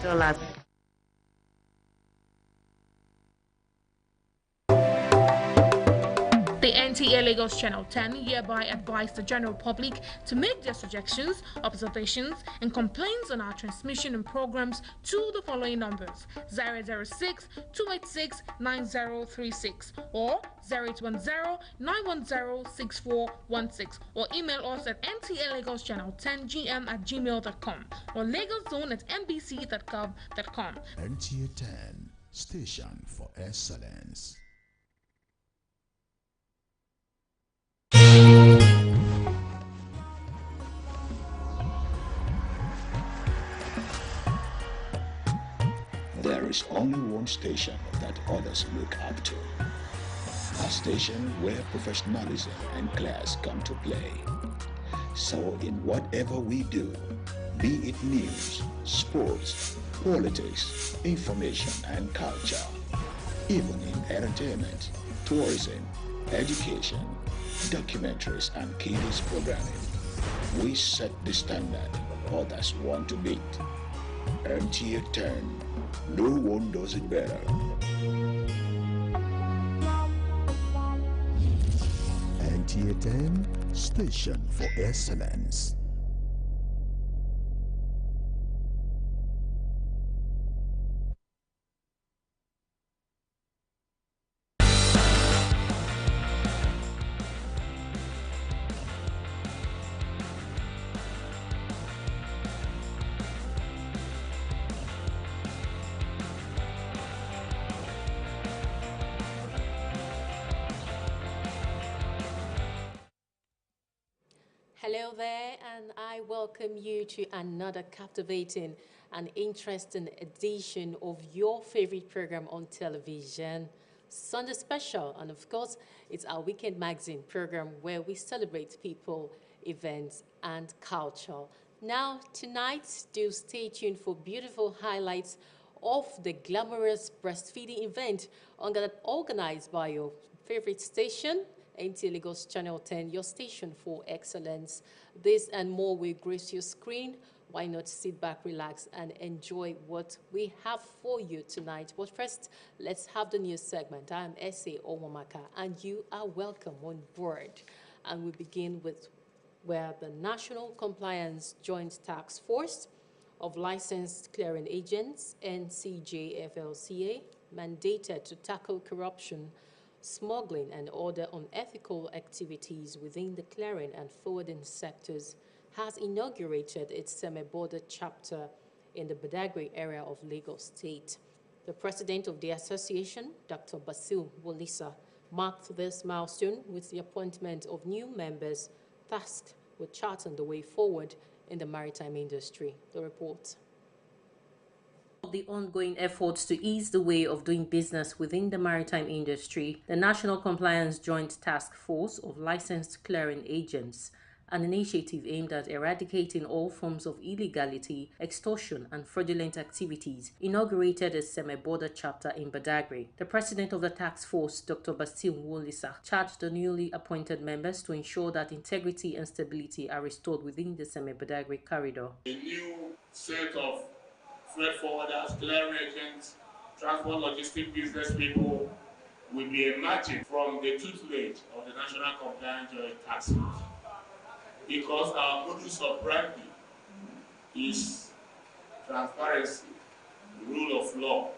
$100. The NTA Lagos Channel 10 hereby advise the general public to make their suggestions, observations, and complaints on our transmission and programs to the following numbers: 006 286 9036 or 0810 910 6416, or email us at ntalagoschannel10gm@gmail.com or lagoszone@nbc.gov.com. NTA 10, station for excellence. There is only one station that others look up to. A station where professionalism and class come to play. So in whatever we do, be it news, sports, politics, information and culture, even in entertainment, tourism, education, documentaries and kiddies programming, we set the standard others want to beat. NTA 10, no one does it better. NTA 10, station for excellence. Hello there, and I welcome you to another captivating and interesting edition of your favorite program on television, Sunday Special. And of course, it's our weekend magazine program where we celebrate people, events, and culture. Now, tonight, do stay tuned for beautiful highlights of the glamorous breastfeeding event organized by your favorite station, NTA Lagos Channel 10, your station for excellence. This and more will grace your screen. Why not sit back, relax, and enjoy what we have for you tonight? But first, let's have the news segment. I'm S.A. Omamaka, and you are welcome on board. And we begin with where the National Compliance Joint Task Force of Licensed Clearing Agents, NCJFLCA, mandated to tackle corruption, smuggling, and other unethical activities within the clearing and forwarding sectors, has inaugurated its semi-border chapter in the Badagry area of Lagos State. The president of the association, Dr. Basil Wolisa, marked this milestone with the appointment of new members tasked with charting the way forward in the maritime industry. The report. The ongoing efforts to ease the way of doing business within the maritime industry, the National Compliance Joint Task Force of Licensed Clearing Agents, an initiative aimed at eradicating all forms of illegality, extortion, and fraudulent activities, inaugurated a semi-border chapter in Badagry. The president of the task force, Dr. Basil Wolisa, charged the newly appointed members to ensure that integrity and stability are restored within the semi-Badagry corridor. A new set of freight forwarders, clearing agents, transport logistic business people will be emerging from the tutelage of the National Compliance Joint Task Force, because our modus operandi is transparency, rule of law,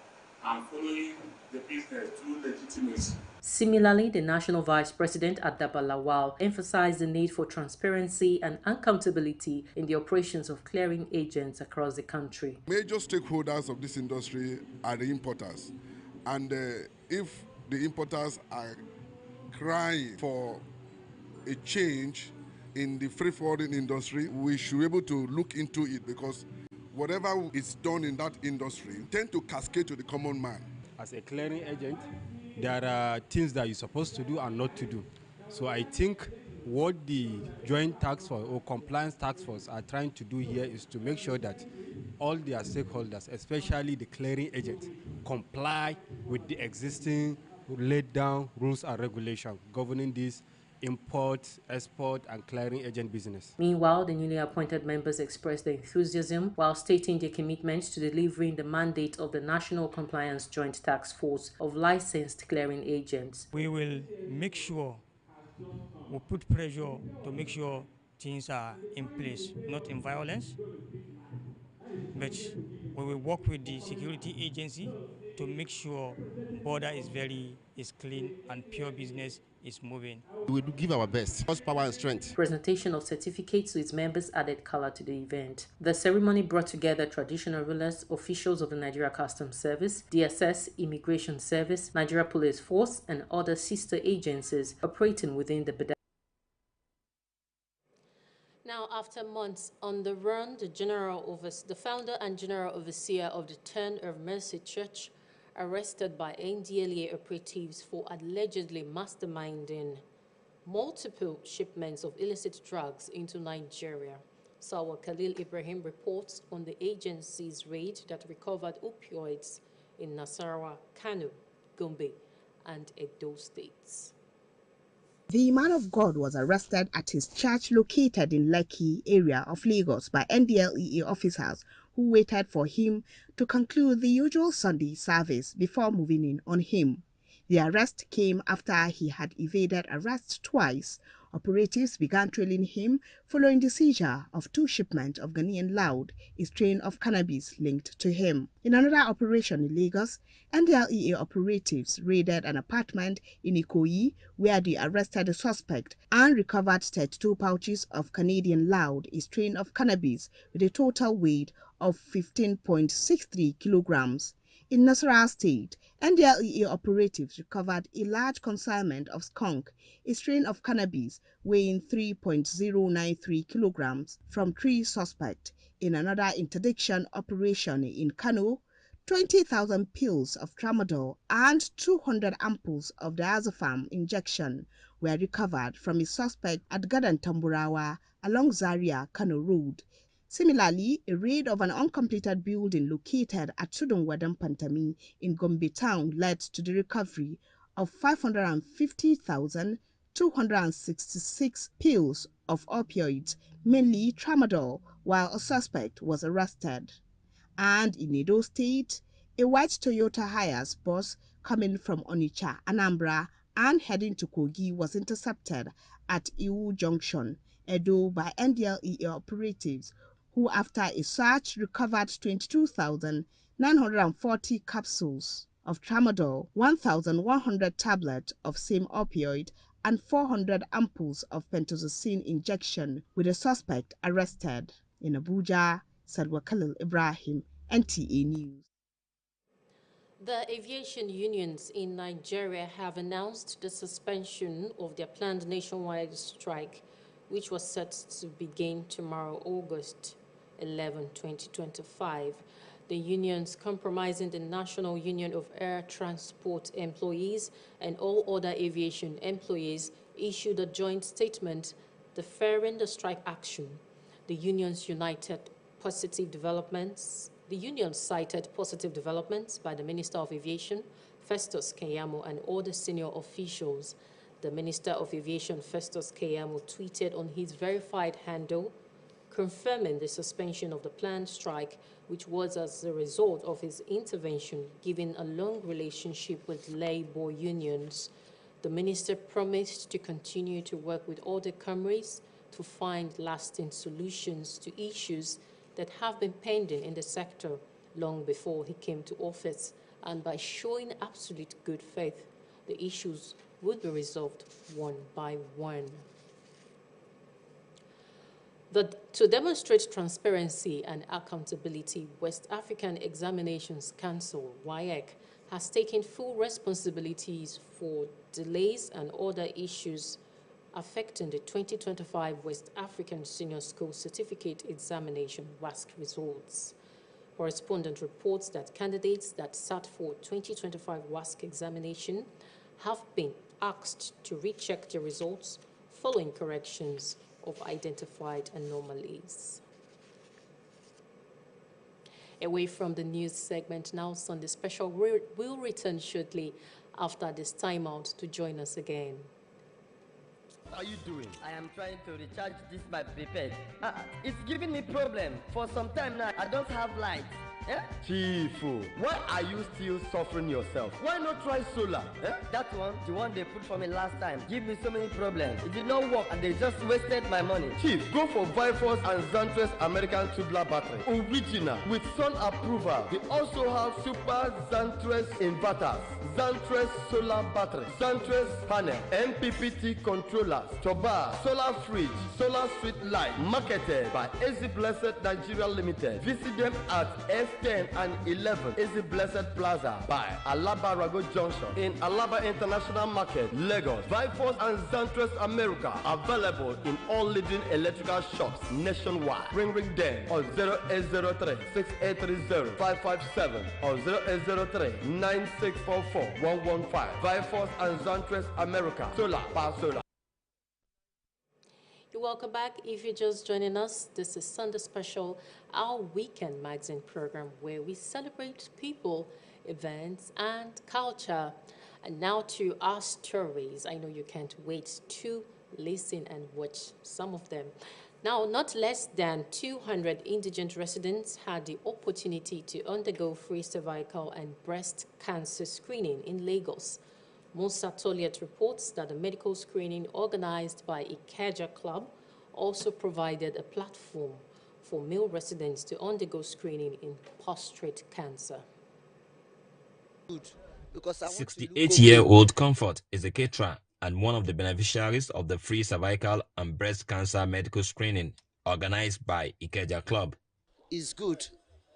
and following the business through legitimacy. Similarly, the National Vice President Adaba Lawal emphasized the need for transparency and accountability in the operations of clearing agents across the country. Major stakeholders of this industry are the importers, and if the importers are crying for a change in the freight forwarding industry, we should be able to look into it, because whatever is done in that industry tend to cascade to the common man. As a clearing agent, there are things that you're supposed to do and not to do. So I think what the Joint Task Force or Compliance Task Force are trying to do here is to make sure that all their stakeholders, especially the clearing agents, comply with the existing laid down rules and regulations governing this import, export, and clearing agent business. Meanwhile, the newly appointed members expressed their enthusiasm while stating their commitment to delivering the mandate of the National Compliance Joint Task Force of licensed clearing agents. We will make sure, we put pressure to make sure things are in place, not in violence, but we will work with the security agency to make sure border is clean and pure business is moving. We will give our best, power and strength. Presentation of certificates to its members added color to the event. The ceremony brought together traditional rulers, officials of the Nigeria Customs Service, DSS, Immigration Service, Nigeria Police Force, and other sister agencies operating within the Benin. Now, after months on the run, the founder and general overseer of the Turn of Mercy Church, arrested by NDLEA operatives for allegedly masterminding multiple shipments of illicit drugs into Nigeria. Sawa Khalil Ibrahim reports on the agency's raid that recovered opioids in Nasarawa, Kano, Gombe, and Edo states. The man of God was arrested at his church located in Lekki area of Lagos by NDLEA officers who waited for him to conclude the usual Sunday service before moving in on him. The arrest came after he had evaded arrest twice. Operatives began trailing him following the seizure of 2 shipments of Ghanaian loud, a strain of cannabis linked to him. In another operation in Lagos, NDLEA operatives raided an apartment in Ikoyi where they arrested the suspect and recovered 32 pouches of Canadian loud, a strain of cannabis with a total weight of 15.63 kilograms. In Nasarawa State, NDLEA operatives recovered a large consignment of skunk, a strain of cannabis weighing 3.093 kilograms from 3 suspects. In another interdiction operation in Kano, 20,000 pills of tramadol and 200 ampoules of diazepam injection were recovered from a suspect at Gadan Tamburawa along Zaria, Kano Road. Similarly, a raid of an uncompleted building located at Sudunwadam Pantami in Gombe town led to the recovery of 550,266 pills of opioids, mainly tramadol, while a suspect was arrested. And in Edo State, a white Toyota Hiace bus coming from Onitsha, Anambra, and heading to Kogi was intercepted at Iwu Junction, Edo, by NDLEA operatives, who after a search recovered 22,940 capsules of tramadol, 1,100 tablets of same opioid, and 400 ampoules of pentazocine injection, with the suspect arrested. In Abuja, Salwa Khalil Ibrahim, NTA News. The aviation unions in Nigeria have announced the suspension of their planned nationwide strike, which was set to begin tomorrow, August 11, 2025. The unions, comprising the National Union of Air Transport Employees and all other aviation employees, issued a joint statement deferring the strike action. The unions cited positive developments by the Minister of Aviation, Festus Keyamo, and other senior officials. The Minister of Aviation, Festus Keyamo, tweeted on his verified handle, confirming the suspension of the planned strike, which was as a result of his intervention, given a long relationship with labor unions. The minister promised to continue to work with all the comrades to find lasting solutions to issues that have been pending in the sector long before he came to office, and by showing absolute good faith, the issues would be resolved one by one. To demonstrate transparency and accountability, West African Examinations Council, WAEC, has taken full responsibilities for delays and other issues affecting the 2025 West African Senior School Certificate Examination, WASC, results. Correspondent reports that candidates that sat for 2025 WASC examination have been asked to recheck the results following corrections of identified anomalies. Away from the news segment now, Sunday Special will return shortly after this timeout to join us again. What are you doing? I am trying to recharge this my prepaid. It's giving me problem. For some time now, I don't have light. Yeah? Chief, why are you still suffering yourself? Why not try solar? That one, the one they put for me last time, give me so many problems. It did not work and they just wasted my money. Chief, go for Vifos and Zantres American Tubular Battery. Original, with sun approval. They also have Super Zantres inverters, Zantres solar battery, Zantres panel, MPPT controllers, Toba, solar fridge, solar street light. Marketed by Easy Blessed Nigeria Limited. Visit them at F10 and 11 Easy Blessed Plaza by Alaba Rago Junction in Alaba International Market, Lagos. Vifos and Zantres America available in all leading electrical shops nationwide. Ring them on 0803 6830 557 or 0803 9644 115. Vifos and Zantres America. Solar, power solar. You're welcome back. If you're just joining us, this is Sunday Special, our weekend magazine program where we celebrate people, events, and culture. And now to our stories. I know you can't wait to listen and watch some of them. Now, not less than 200 indigent residents had the opportunity to undergo free cervical and breast cancer screening in Lagos. Musa Toliet reports that the medical screening organized by Ikeja Club also provided a platform for male residents to undergo screening in prostate cancer. 68-year-old Comfort is a caterer and one of the beneficiaries of the free cervical and breast cancer medical screening organized by Ikeja Club. It's good.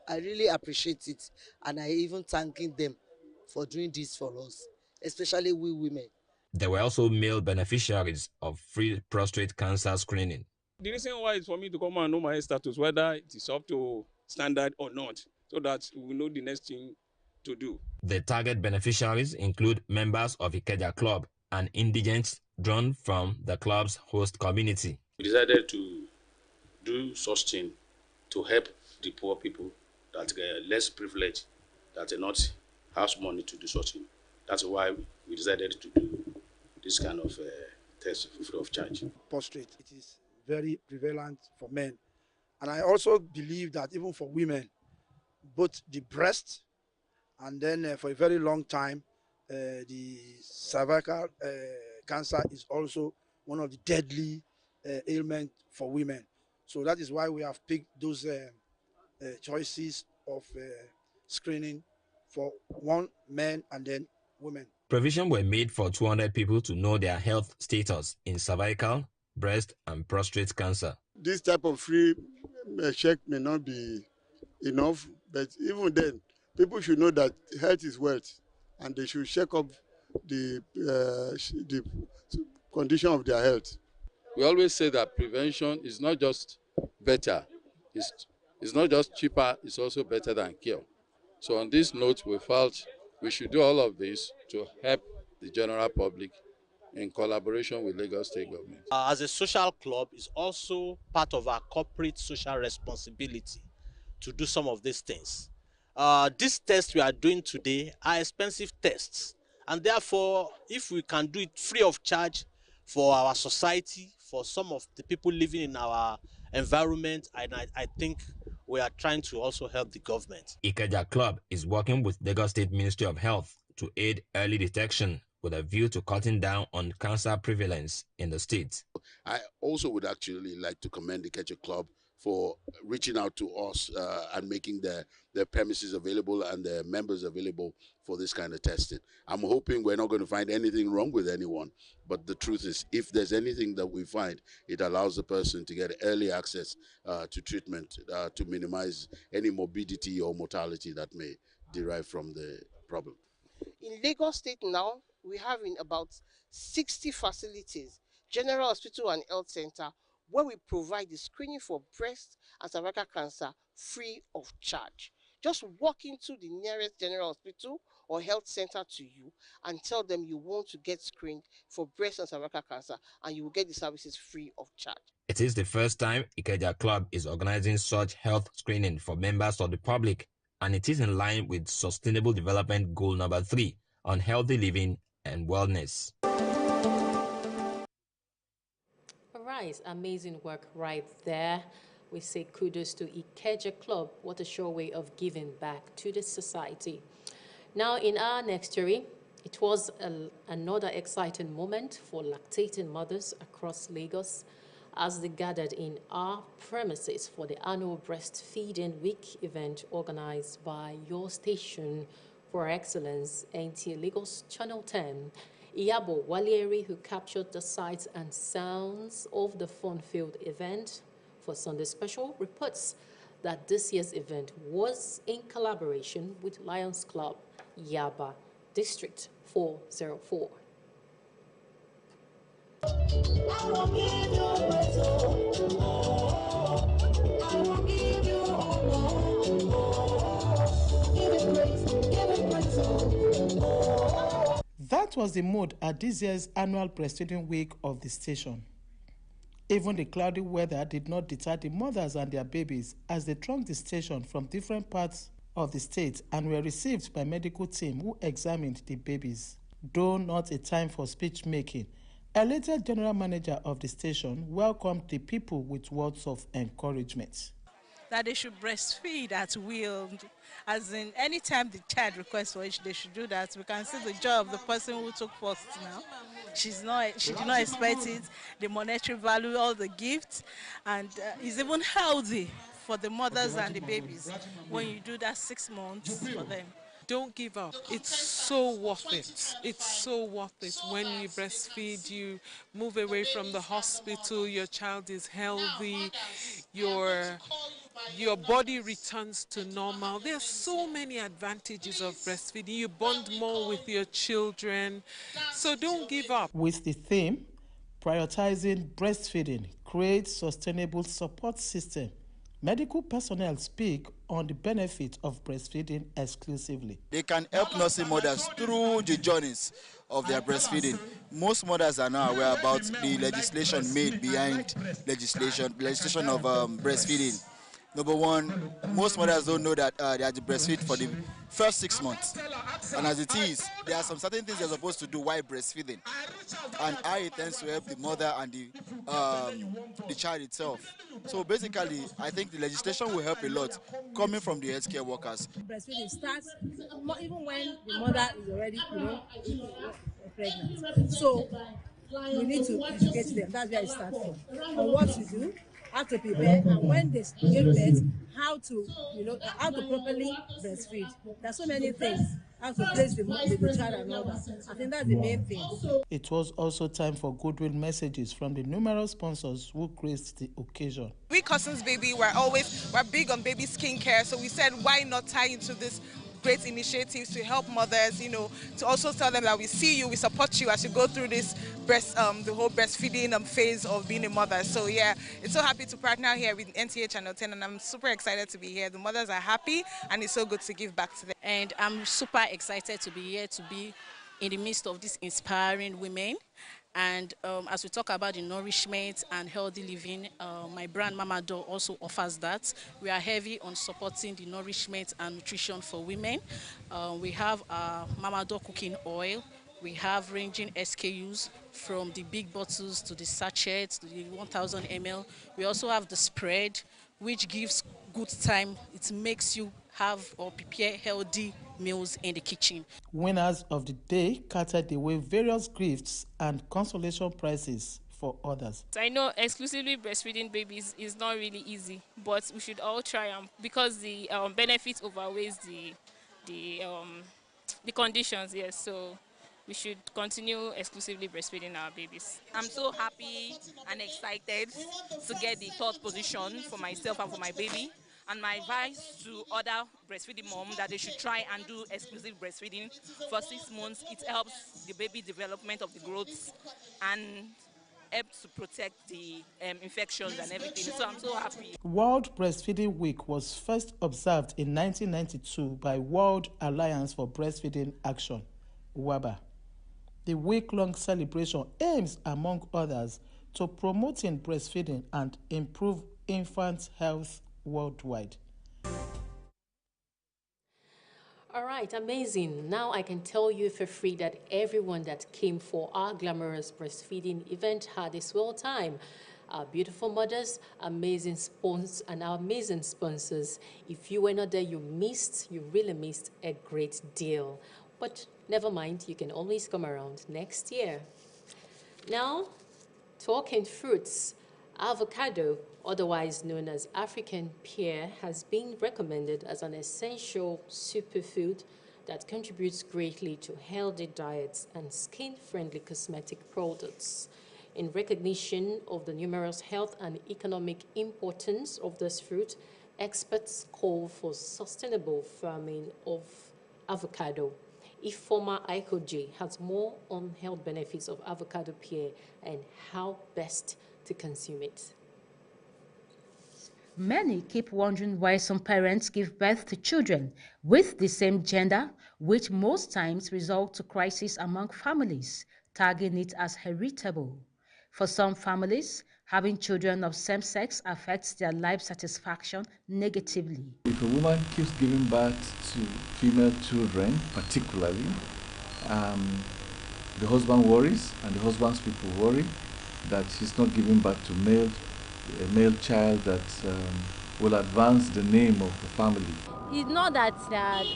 I really appreciate it, and I even thanking them for doing this for us, especially we women. There were also male beneficiaries of free prostate cancer screening. The reason why is for me to come and know my status, whether it is up to standard or not, so that we know the next thing to do. The target beneficiaries include members of Ikeja Club and indigents drawn from the club's host community. We decided to do such thing to help the poor people that are less privileged, that are not have money to do such thing. That's why we decided to do this kind of test free of charge. Prostate, it is very prevalent for men. And I also believe that even for women, both the breast and then for a very long time, the cervical cancer is also one of the deadly ailments for women. So that is why we have picked those choices of screening for one men and then women. Provision were made for 200 people to know their health status in cervical, breast, and prostate cancer. This type of free check may not be enough, but even then, people should know that health is wealth, and they should check up the condition of their health. We always say that prevention is not just better, it's not just cheaper, it's also better than cure. So on this note, we felt we should do all of this to help the general public in collaboration with Lagos State Government. As a social club, it's also part of our corporate social responsibility to do some of these things. These tests we are doing today are expensive tests, and therefore, if we can do it free of charge for our society, for some of the people living in our environment, and I think we are trying to also help the government. Ikeja Club is working with Lagos State Ministry of Health to aid early detection with a view to cutting down on cancer prevalence in the state. I also would actually like to commend the Ikeja Club for reaching out to us and making their premises available and their members available for this kind of testing. I'm hoping we're not going to find anything wrong with anyone, but the truth is, if there's anything that we find, it allows the person to get early access to treatment to minimize any morbidity or mortality that may derive from the problem. In Lagos State now, we have in about 60 facilities, General Hospital and Health Center, where we provide the screening for breast and cervical cancer free of charge. Just walk into the nearest general hospital or health center to you and tell them you want to get screened for breast and cervical cancer, and you will get the services free of charge. It is the first time Ikeja Club is organizing such health screening for members of the public, and it is in line with Sustainable Development Goal number 3 on healthy living and wellness. right, amazing work right there. We say kudos to Ikeja Club. What a sure way of giving back to the society. Now, in our next story, it was another exciting moment for lactating mothers across Lagos as they gathered in our premises for the annual Breastfeeding Week event organized by your station for excellence, NTA Lagos Channel 10. Iyabo Walieri, who captured the sights and sounds of the fun-filled event for Sunday Special, reports that this year's event was in collaboration with Lions Club, Yaba, District 404. That was the mood at this year's annual Breastfeeding Week of the station. Even the cloudy weather did not deter the mothers and their babies as they thronged the station from different parts of the state and were received by medical team who examined the babies. Though not a time for speech making, elated general manager of the station welcomed the people with words of encouragement. That they should breastfeed at will, as in anytime the child requests for it, they should do that. We can see the joy of the person who took first now. She did not expect it, the monetary value, all the gifts, and it's even healthy for the mothers and the babies when you do that 6 months for them. Don't give up. It's so worth it. It's so worth it. When you breastfeed, you move away from the hospital, your child is healthy, your body returns to normal. There are so many advantages of breastfeeding. You bond more with your children. So don't give up. With the theme, prioritizing breastfeeding, create sustainable support system, medical personnel speak on the benefit of breastfeeding exclusively. They can help nursing mothers through the journeys of their breastfeeding. Most mothers are now aware about the legislation made behind legislation of breastfeeding. Number one, most mothers don't know that they have to breastfeed for the first 6 months. And as it is, there are some certain things they're supposed to do while breastfeeding. And how it tends to help the mother and the child itself. So basically, I think the legislation will help a lot coming from the healthcare workers. Breastfeeding starts even when the mother is already, pregnant. So we need to educate them. That's where it starts from. On what to do, how to prepare, and when they give birth, how to properly breastfeed. There's so many things. How to place the child and all that. I think that's the main thing. It was also time for goodwill messages from the numerous sponsors who graced the occasion. We Cousins Baby, we're big on baby skincare, so we said why not tie into this great initiatives to help mothers, to also tell them that we see you, we support you as you go through this the whole breastfeeding phase of being a mother. So yeah, it's so happy to partner here with NTA Channel 10, and I'm super excited to be here. The mothers are happy, and it's so good to give back to them. And I'm super excited to be here, to be in the midst of these inspiring women. And as we talk about the nourishment and healthy living, my brand Mama Doll also offers that. We are heavy on supporting the nourishment and nutrition for women. We have Mama Doll cooking oil. We have ranging SKUs from the big bottles to the sachets to the 1000 ml. We also have the spread, which gives good time. It makes you have or prepare healthy meals in the kitchen. Winners of the day carted away various gifts and consolation prizes for others. I know exclusively breastfeeding babies is not really easy, but we should all try because the benefits outweighs the conditions. Yes, so we should continue exclusively breastfeeding our babies. I'm so happy and excited to get the 3rd position for myself and for my baby. And my advice to other breastfeeding moms that they should try and do exclusive breastfeeding for 6 months. It helps the baby development of the growth and helps to protect the infections and everything. So I'm so happy. World Breastfeeding Week was first observed in 1992 by World Alliance for Breastfeeding Action, WABA. The week-long celebration aims, among others, to promoting breastfeeding and improve infant health worldwide. All right, amazing. Now I can tell you for free that everyone that came for our glamorous breastfeeding event had a swell time. our beautiful mothers, amazing sponsors, and our amazing sponsors. If you were not there, you really missed a great deal. But never mind, you can always come around next year. Now, talking fruits, avocado, otherwise known as African pear, has been recommended as an essential superfood that contributes greatly to healthy diets and skin-friendly cosmetic products. In recognition of the numerous health and economic importance of this fruit, experts call for sustainable farming of avocado. Ifoma Aikoji has more on health benefits of avocado pear and how best to consume it. Many keep wondering why some parents give birth to children with the same gender, which most times result to crisis among families, tagging it as heritable. For some families, having children of same sex affects their life satisfaction negatively. If a woman keeps giving birth to female children, particularly, the husband worries and the husband's people worry that she's not giving birth to a male child that will advance the name of the family. It's not that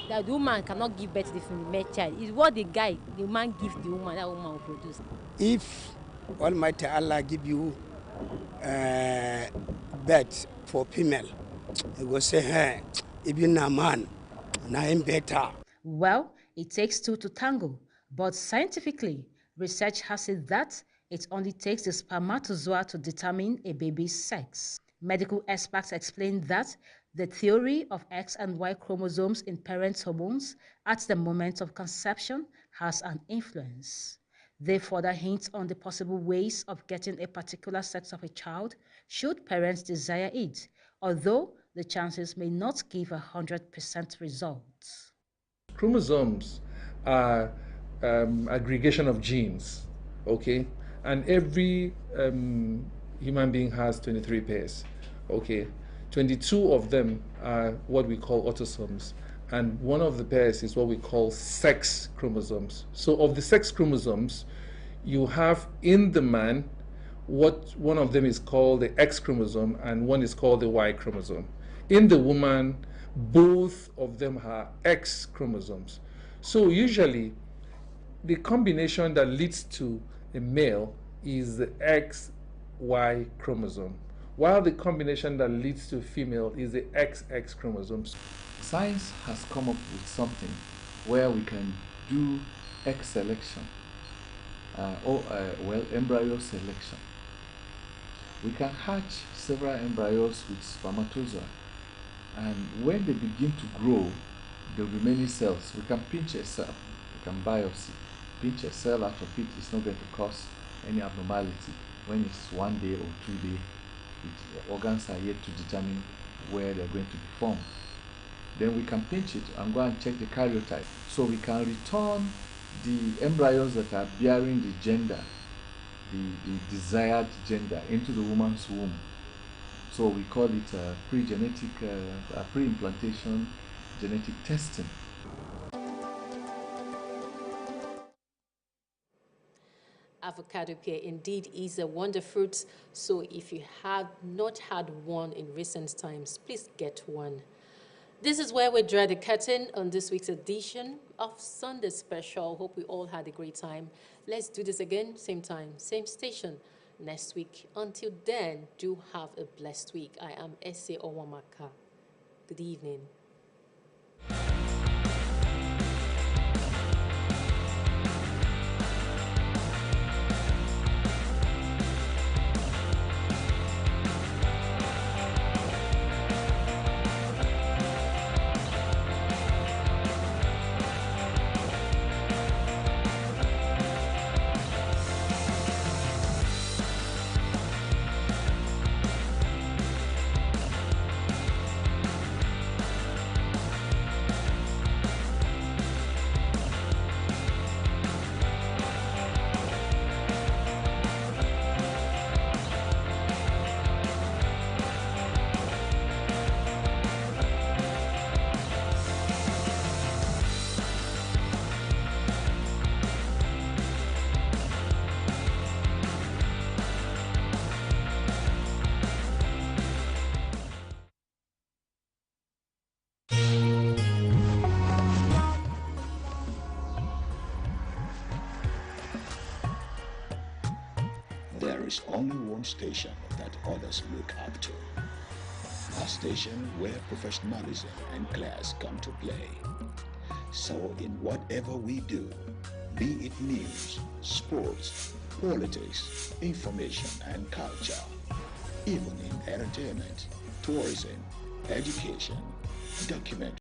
the woman cannot give birth to the male child. It's what the man gives the woman, that woman will produce. If Almighty Allah give you birth for female, he will say, hey, even a man, and I am better. Well, it takes two to tango, but scientifically, research has said that it only takes the spermatozoa to determine a baby's sex. Medical experts explain that the theory of X and Y chromosomes in parents' hormones at the moment of conception has an influence. They further hint on the possible ways of getting a particular sex of a child should parents desire it, although the chances may not give 100% results. Chromosomes are aggregation of genes, okay? And every human being has 23 pairs, okay? 22 of them are what we call autosomes, and one of the pairs is what we call sex chromosomes. So of the sex chromosomes, you have in the man what one of them is called the X chromosome and one is called the Y chromosome. In the woman, both of them are X chromosomes. So usually, the combination that leads to a male is the XY chromosome, while the combination that leads to a female is the XX chromosomes. Science has come up with something where we can do X selection, embryo selection. We can hatch several embryos with spermatozoa, and when they begin to grow, there will be many cells. We can pinch a cell, we can biopsy. Pinch a cell out of it is not going to cause any abnormality. When it's 1 day or 2 days, the organs are yet to determine where they're going to be formed. Then we can pinch it and go and check the karyotype. So we can return the embryos that are bearing the gender, the desired gender, into the woman's womb. So we call it pre-implantation genetic testing. Avocado pear indeed is a wonder fruit, so if you have not had one in recent times, please get one. This is where we draw the curtain on this week's edition of Sunday Special. Hope we all had a great time. Let's do this again, same time, same station, next week. Until then, do have a blessed week. I am Ese Owamaka. Good evening. is only one station that others look up to. A station where professionalism and class come to play. So in whatever we do, be it news, sports, politics, information and culture, even in entertainment, tourism, education, documentary,